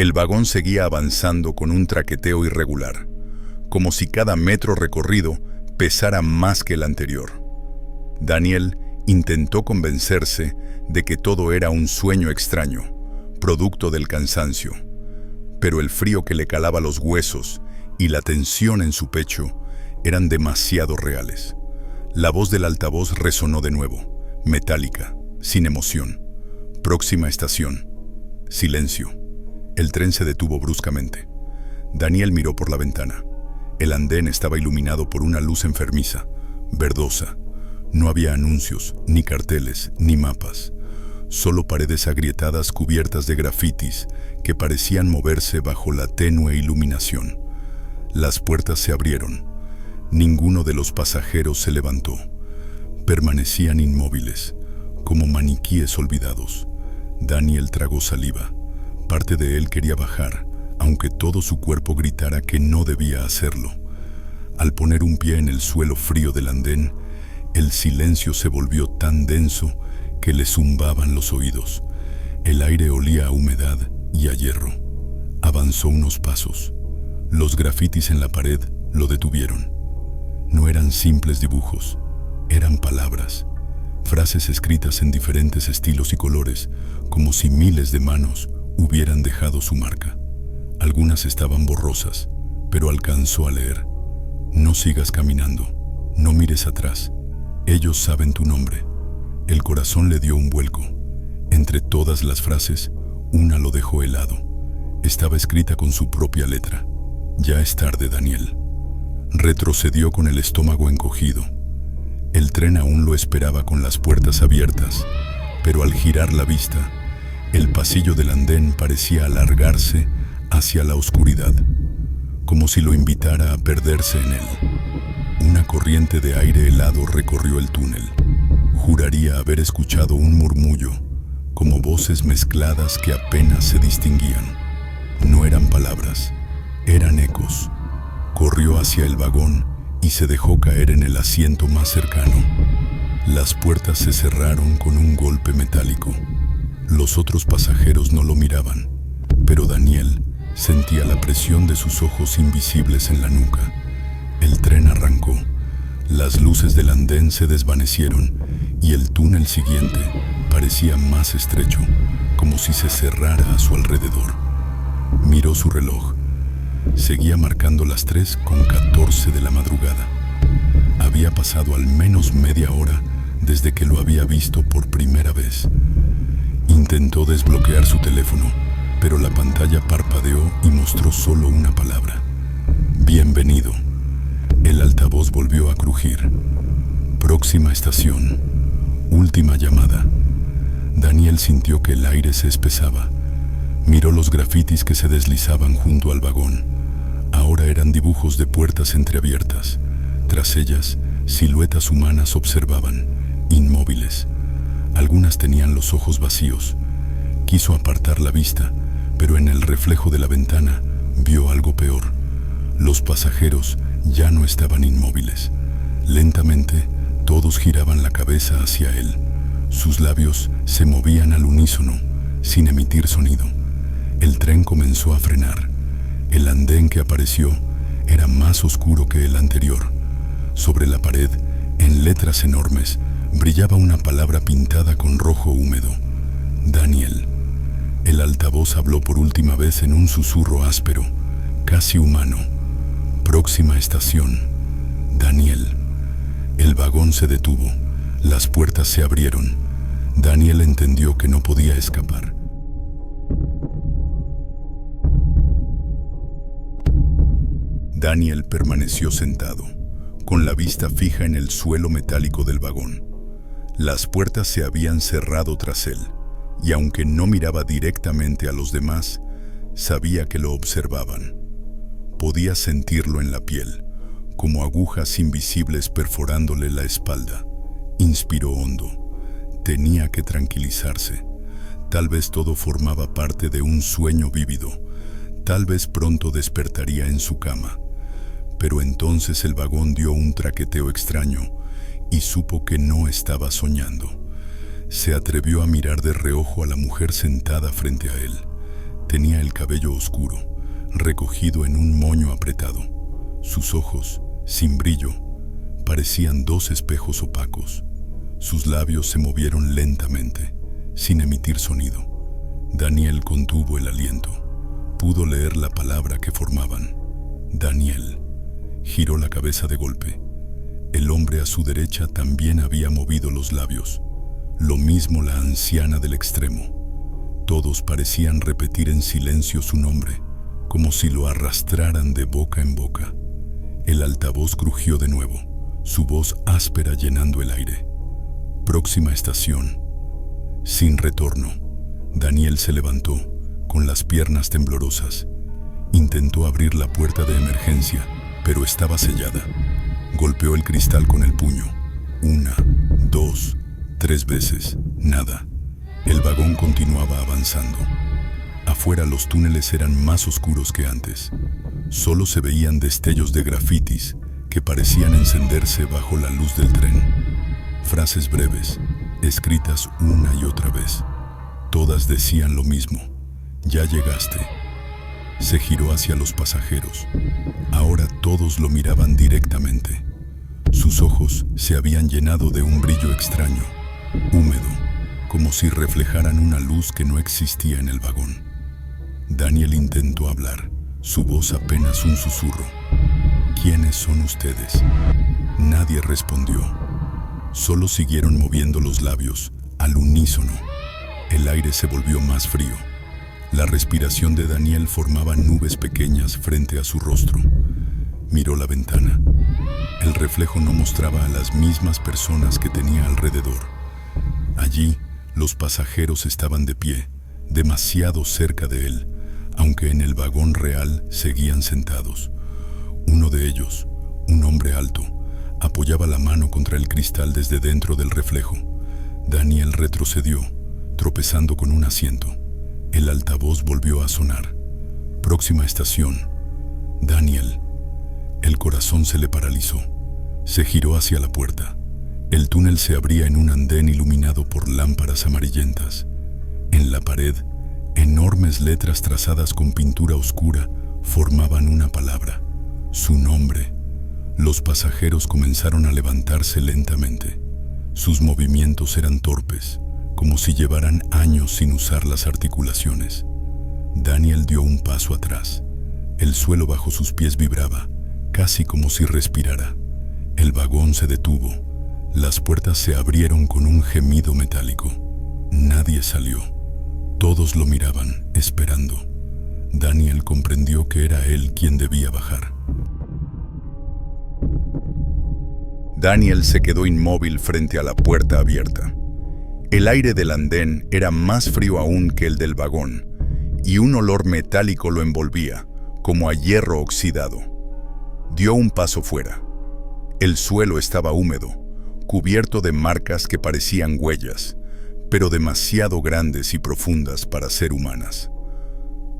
El vagón seguía avanzando con un traqueteo irregular, como si cada metro recorrido pesara más que el anterior. Daniel intentó convencerse de que todo era un sueño extraño, producto del cansancio, pero el frío que le calaba los huesos y la tensión en su pecho eran demasiado reales. La voz del altavoz resonó de nuevo, metálica, sin emoción. Próxima estación. Silencio. El tren se detuvo bruscamente. Daniel miró por la ventana. El andén estaba iluminado por una luz enfermiza, verdosa. No había anuncios, ni carteles, ni mapas. Solo paredes agrietadas cubiertas de grafitis que parecían moverse bajo la tenue iluminación. Las puertas se abrieron. Ninguno de los pasajeros se levantó. Permanecían inmóviles, como maniquíes olvidados. Daniel tragó saliva. Parte de él quería bajar, aunque todo su cuerpo gritara que no debía hacerlo. Al poner un pie en el suelo frío del andén, el silencio se volvió tan denso que le zumbaban los oídos. El aire olía a humedad y a hierro. Avanzó unos pasos. Los grafitis en la pared lo detuvieron. No eran simples dibujos, eran palabras, frases escritas en diferentes estilos y colores, como si miles de manos hubieran dejado su marca. Algunas estaban borrosas, pero alcanzó a leer: no sigas caminando, no mires atrás, ellos saben tu nombre. El corazón le dio un vuelco. Entre todas las frases, una lo dejó helado. Estaba escrita con su propia letra: ya es tarde, Daniel. Retrocedió con el estómago encogido. El tren aún lo esperaba con las puertas abiertas, pero al girar la vista, el pasillo del andén parecía alargarse hacia la oscuridad, como si lo invitara a perderse en él. Una corriente de aire helado recorrió el túnel. Juraría haber escuchado un murmullo, como voces mezcladas que apenas se distinguían. No eran palabras, eran ecos. Corrió hacia el vagón y se dejó caer en el asiento más cercano. Las puertas se cerraron con un golpe metálico. Los otros pasajeros no lo miraban, pero Daniel sentía la presión de sus ojos invisibles en la nuca. El tren arrancó. Las luces del andén se desvanecieron y el túnel siguiente parecía más estrecho, como si se cerrara a su alrededor. Miró su reloj. Seguía marcando las 3:14 de la madrugada. Había pasado al menos media hora desde que lo había visto por primera vez. Intentó desbloquear su teléfono, pero la pantalla parpadeó y mostró solo una palabra: bienvenido. El altavoz volvió a crujir. Próxima estación. Última llamada. Daniel sintió que el aire se espesaba. Miró los grafitis que se deslizaban junto al vagón. Ahora eran dibujos de puertas entreabiertas. Tras ellas, siluetas humanas observaban, inmóviles. Algunas tenían los ojos vacíos. Quiso apartar la vista, pero en el reflejo de la ventana vio algo peor. Los pasajeros ya no estaban inmóviles. Lentamente, todos giraban la cabeza hacia él. Sus labios se movían al unísono, sin emitir sonido. El tren comenzó a frenar. El andén que apareció era más oscuro que el anterior. Sobre la pared, en letras enormes, brillaba una palabra pintada con rojo húmedo: Daniel. El altavoz habló por última vez en un susurro áspero, casi humano: próxima estación, Daniel. El vagón se detuvo. Las puertas se abrieron. Daniel entendió que no podía escapar. Daniel permaneció sentado, con la vista fija en el suelo metálico del vagón. Las puertas se habían cerrado tras él, y aunque no miraba directamente a los demás, sabía que lo observaban. Podía sentirlo en la piel, como agujas invisibles perforándole la espalda. Inspiró hondo. Tenía que tranquilizarse. Tal vez todo formaba parte de un sueño vívido. Tal vez pronto despertaría en su cama. Pero entonces el vagón dio un traqueteo extraño y supo que no estaba soñando. Se atrevió a mirar de reojo a la mujer sentada frente a él. Tenía el cabello oscuro, recogido en un moño apretado. Sus ojos, sin brillo, parecían dos espejos opacos. Sus labios se movieron lentamente, sin emitir sonido. Daniel contuvo el aliento. Pudo leer la palabra que formaban. Daniel. Giró la cabeza de golpe. El hombre a su derecha también había movido los labios. Lo mismo la anciana del extremo. Todos parecían repetir en silencio su nombre, como si lo arrastraran de boca en boca. El altavoz crujió de nuevo, su voz áspera llenando el aire. Próxima estación. Sin retorno. Daniel se levantó, con las piernas temblorosas. Intentó abrir la puerta de emergencia, pero estaba sellada. Golpeó el cristal con el puño. 1, 2, 3 veces. Nada. El vagón continuaba avanzando. Afuera los túneles eran más oscuros que antes. Solo se veían destellos de grafitis que parecían encenderse bajo la luz del tren. Frases breves, escritas una y otra vez. Todas decían lo mismo. Ya llegaste. Se giró hacia los pasajeros. Ahora todos lo miraban directamente. Sus ojos se habían llenado de un brillo extraño, húmedo, como si reflejaran una luz que no existía en el vagón. Daniel intentó hablar, su voz apenas un susurro. ¿Quiénes son ustedes? Nadie respondió. Solo siguieron moviendo los labios, al unísono. El aire se volvió más frío. La respiración de Daniel formaba nubes pequeñas frente a su rostro. Miró la ventana. El reflejo no mostraba a las mismas personas que tenía alrededor. Allí, los pasajeros estaban de pie, demasiado cerca de él, aunque en el vagón real seguían sentados. Uno de ellos, un hombre alto, apoyaba la mano contra el cristal desde dentro del reflejo. Daniel retrocedió, tropezando con un asiento. El altavoz volvió a sonar. Próxima estación. Daniel. El corazón se le paralizó. Se giró hacia la puerta. El túnel se abría en un andén iluminado por lámparas amarillentas. En la pared, enormes letras trazadas con pintura oscura formaban una palabra: su nombre. Los pasajeros comenzaron a levantarse lentamente. Sus movimientos eran torpes, como si llevaran años sin usar las articulaciones. Daniel dio un paso atrás. El suelo bajo sus pies vibraba, casi como si respirara. El vagón se detuvo. Las puertas se abrieron con un gemido metálico. Nadie salió. Todos lo miraban, esperando. Daniel comprendió que era él quien debía bajar. Daniel se quedó inmóvil frente a la puerta abierta. El aire del andén era más frío aún que el del vagón, y un olor metálico lo envolvía, como a hierro oxidado. Dio un paso fuera. El suelo estaba húmedo, cubierto de marcas que parecían huellas, pero demasiado grandes y profundas para ser humanas.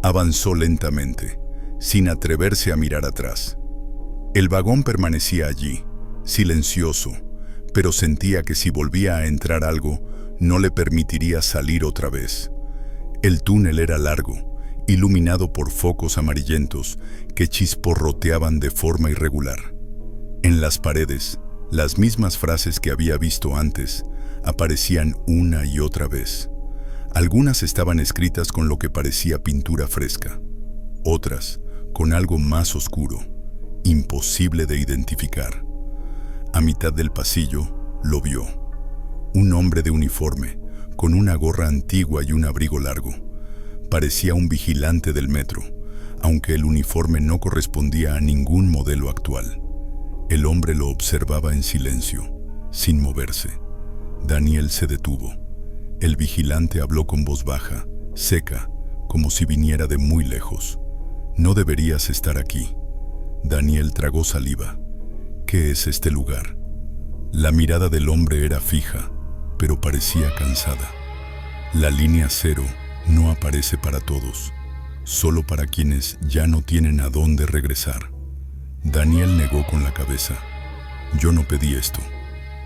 Avanzó lentamente, sin atreverse a mirar atrás. El vagón permanecía allí, silencioso, pero sentía que si volvía a entrar algo, no le permitiría salir otra vez. El túnel era largo, iluminado por focos amarillentos que chisporroteaban de forma irregular. En las paredes, las mismas frases que había visto antes aparecían una y otra vez. Algunas estaban escritas con lo que parecía pintura fresca, otras con algo más oscuro, imposible de identificar. A mitad del pasillo lo vio. Un hombre de uniforme, con una gorra antigua y un abrigo largo. Parecía un vigilante del metro, aunque el uniforme no correspondía a ningún modelo actual. El hombre lo observaba en silencio, sin moverse. Daniel se detuvo. El vigilante habló con voz baja, seca, como si viniera de muy lejos. No deberías estar aquí. Daniel tragó saliva. ¿Qué es este lugar? La mirada del hombre era fija, pero parecía cansada. La línea cero no aparece para todos, solo para quienes ya no tienen a dónde regresar. Daniel negó con la cabeza. Yo no pedí esto,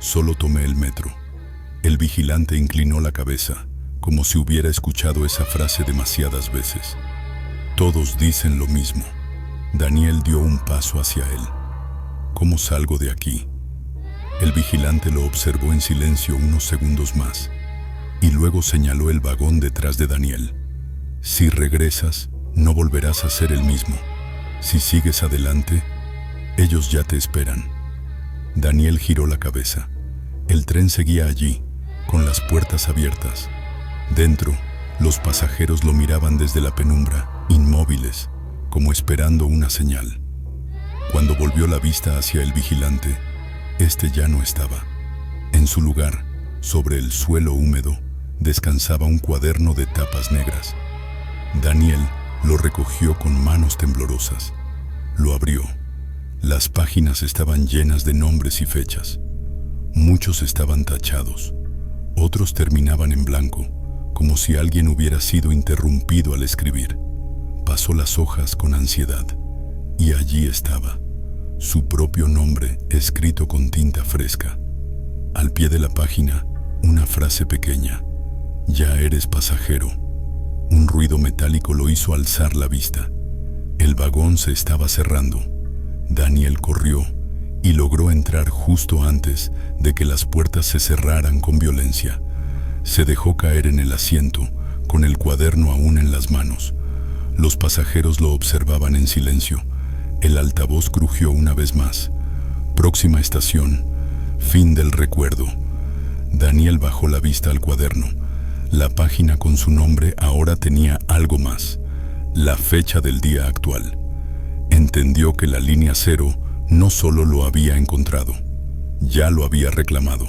solo tomé el metro. El vigilante inclinó la cabeza, como si hubiera escuchado esa frase demasiadas veces. Todos dicen lo mismo. Daniel dio un paso hacia él. ¿Cómo salgo de aquí? El vigilante lo observó en silencio unos segundos más y luego señaló el vagón detrás de Daniel. Si regresas, no volverás a ser el mismo. Si sigues adelante, ellos ya te esperan. Daniel giró la cabeza. El tren seguía allí, con las puertas abiertas. Dentro, los pasajeros lo miraban desde la penumbra, inmóviles, como esperando una señal. Cuando volvió la vista hacia el vigilante, este ya no estaba. En su lugar, sobre el suelo húmedo, descansaba un cuaderno de tapas negras. Daniel lo recogió con manos temblorosas. Lo abrió. Las páginas estaban llenas de nombres y fechas. Muchos estaban tachados. Otros terminaban en blanco, como si alguien hubiera sido interrumpido al escribir. Pasó las hojas con ansiedad, y allí estaba, su propio nombre escrito con tinta fresca. Al pie de la página, una frase pequeña: «Ya eres pasajero». Un ruido metálico lo hizo alzar la vista. El vagón se estaba cerrando. Daniel corrió y logró entrar justo antes de que las puertas se cerraran con violencia. Se dejó caer en el asiento, con el cuaderno aún en las manos. Los pasajeros lo observaban en silencio. El altavoz crujió una vez más. Próxima estación, fin del recuerdo. Daniel bajó la vista al cuaderno. La página con su nombre ahora tenía algo más: la fecha del día actual. Entendió que la línea 0 no solo lo había encontrado, ya lo había reclamado.